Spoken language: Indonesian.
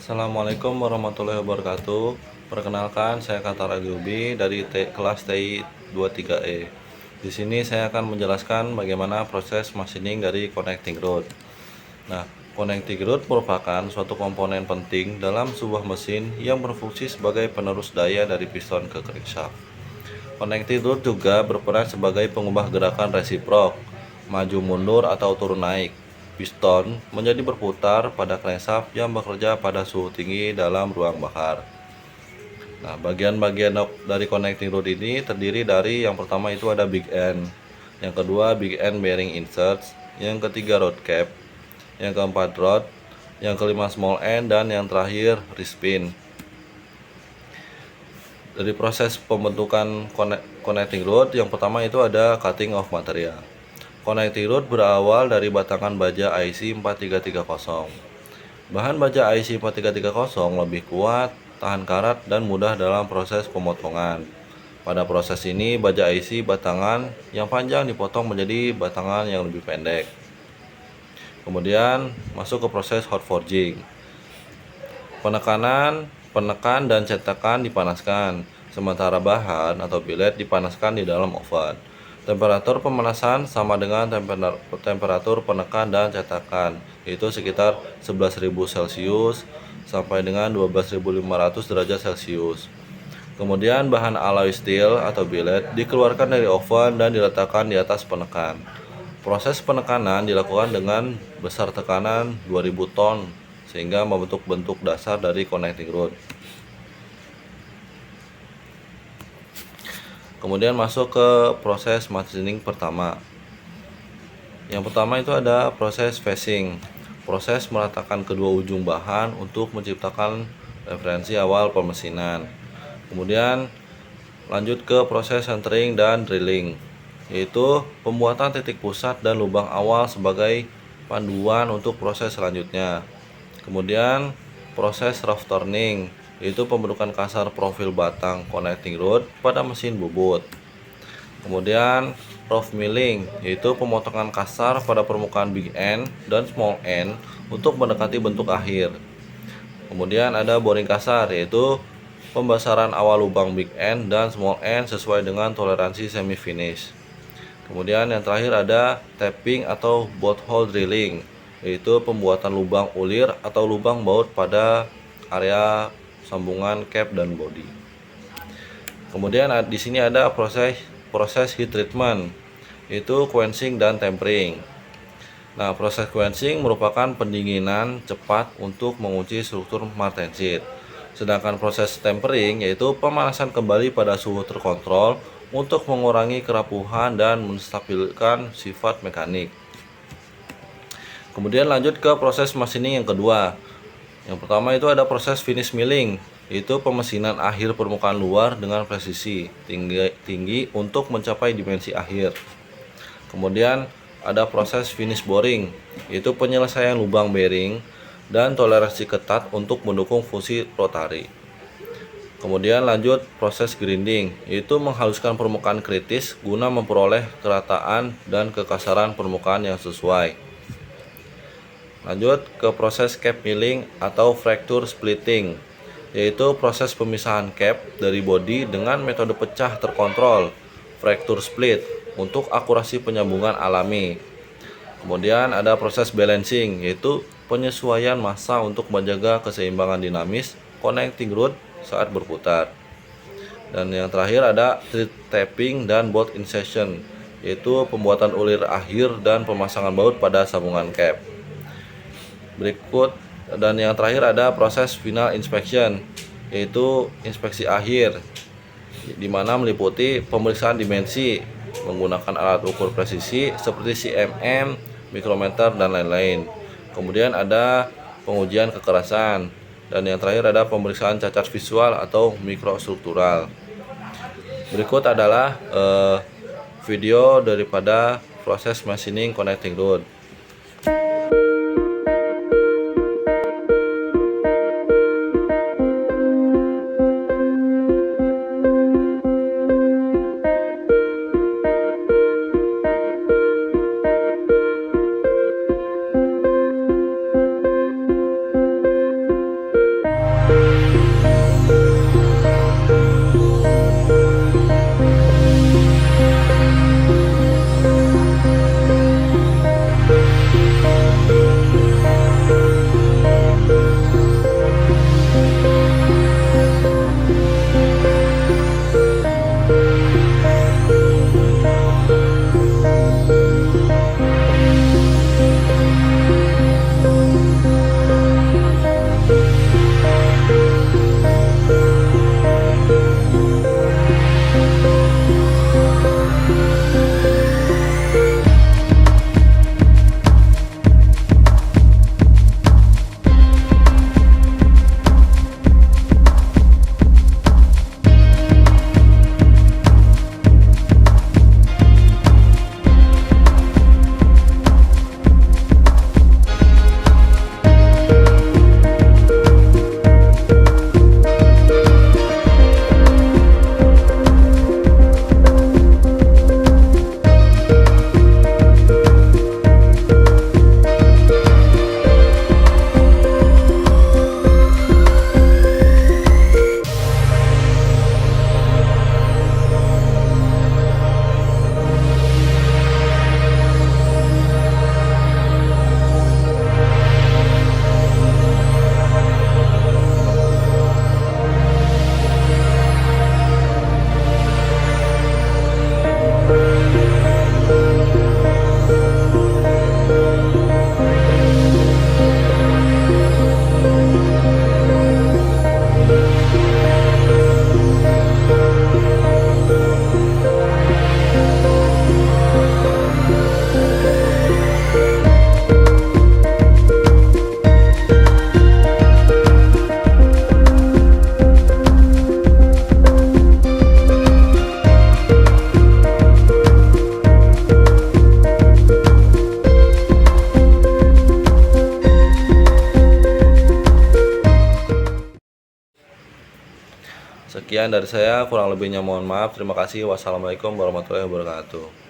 Assalamualaikum warahmatullahi wabarakatuh. Perkenalkan, saya Katar Agyubi dari kelas TI 23E. Di sini saya akan menjelaskan bagaimana proses machining dari connecting rod. Nah, connecting rod merupakan suatu komponen penting dalam sebuah mesin yang berfungsi sebagai penerus daya dari piston ke crankshaft. Connecting rod juga berperan sebagai pengubah gerakan resiprok, maju mundur atau turun naik piston menjadi berputar pada crankshaft yang bekerja pada suhu tinggi dalam ruang bakar. Nah, bagian-bagian dari connecting rod ini terdiri dari yang pertama itu ada big end, yang kedua big end bearing inserts, yang ketiga rod cap, yang keempat rod, yang kelima small end, dan yang terakhir wrist pin. Dari proses pembentukan connecting rod, yang pertama itu ada cutting of material. Connecting rod berawal dari batangan baja IC 4330. Bahan baja IC 4330 lebih kuat, tahan karat, dan mudah dalam proses pemotongan. Pada proses ini, baja IC batangan yang panjang dipotong menjadi batangan yang lebih pendek. Kemudian masuk ke proses hot forging. Penekan dan cetakan dipanaskan, sementara bahan atau billet dipanaskan di dalam oven. Temperatur pemanasan sama dengan temperatur penekan dan cetakan, yaitu sekitar 11.000 Celcius sampai dengan 12.500 derajat Celcius. Kemudian bahan alloy steel atau billet dikeluarkan dari oven dan diletakkan di atas penekan. Proses penekanan dilakukan dengan besar tekanan 2000 ton sehingga membentuk bentuk dasar dari connecting rod. Kemudian masuk ke proses machining pertama. Yang pertama itu ada proses facing. Proses meratakan kedua ujung bahan untuk menciptakan referensi awal pemesinan. Kemudian lanjut ke proses centering dan drilling, yaitu pembuatan titik pusat dan lubang awal sebagai panduan untuk proses selanjutnya. Kemudian proses rough turning, yaitu pembentukan kasar profil batang connecting rod pada mesin bubut. Kemudian rough milling, yaitu pemotongan kasar pada permukaan big end dan small end untuk mendekati bentuk akhir. Kemudian ada boring kasar, yaitu pembasaran awal lubang big end dan small end sesuai dengan toleransi semi finish. Kemudian yang terakhir ada tapping atau bolt hole drilling, yaitu pembuatan lubang ulir atau lubang baut pada area sambungan cap dan bodi. Kemudian di sini ada proses heat treatment, yaitu quenching dan tempering. Nah, proses quenching merupakan pendinginan cepat untuk mengunci struktur martensit. Sedangkan proses tempering yaitu pemanasan kembali pada suhu terkontrol untuk mengurangi kerapuhan dan menstabilkan sifat mekanik. Kemudian lanjut ke proses machining yang kedua. Yang pertama itu ada proses finish milling, yaitu pemesinan akhir permukaan luar dengan presisi tinggi untuk mencapai dimensi akhir. Kemudian ada proses finish boring, yaitu penyelesaian lubang bearing dan toleransi ketat untuk mendukung fungsi rotari. Kemudian lanjut proses grinding, yaitu menghaluskan permukaan kritis guna memperoleh kerataan dan kekasaran permukaan yang sesuai. Lanjut ke proses cap milling atau fracture splitting, yaitu proses pemisahan cap dari bodi dengan metode pecah terkontrol fracture split untuk akurasi penyambungan alami. Kemudian ada proses balancing, yaitu penyesuaian massa untuk menjaga keseimbangan dinamis connecting rod saat berputar. Dan yang terakhir ada tapping dan bolt insertion, yaitu pembuatan ulir akhir dan pemasangan baut pada sambungan cap. Berikut dan yang terakhir ada proses final inspection, yaitu inspeksi akhir, di mana meliputi pemeriksaan dimensi menggunakan alat ukur presisi seperti cm, mikrometer, dan lain-lain. Kemudian ada pengujian kekerasan, dan yang terakhir ada pemeriksaan cacat visual atau mikrostruktural. Berikut adalah video daripada proses machining connecting rod. Sekian dari saya, kurang lebihnya mohon maaf. Terima kasih. Wassalamualaikum warahmatullahi wabarakatuh.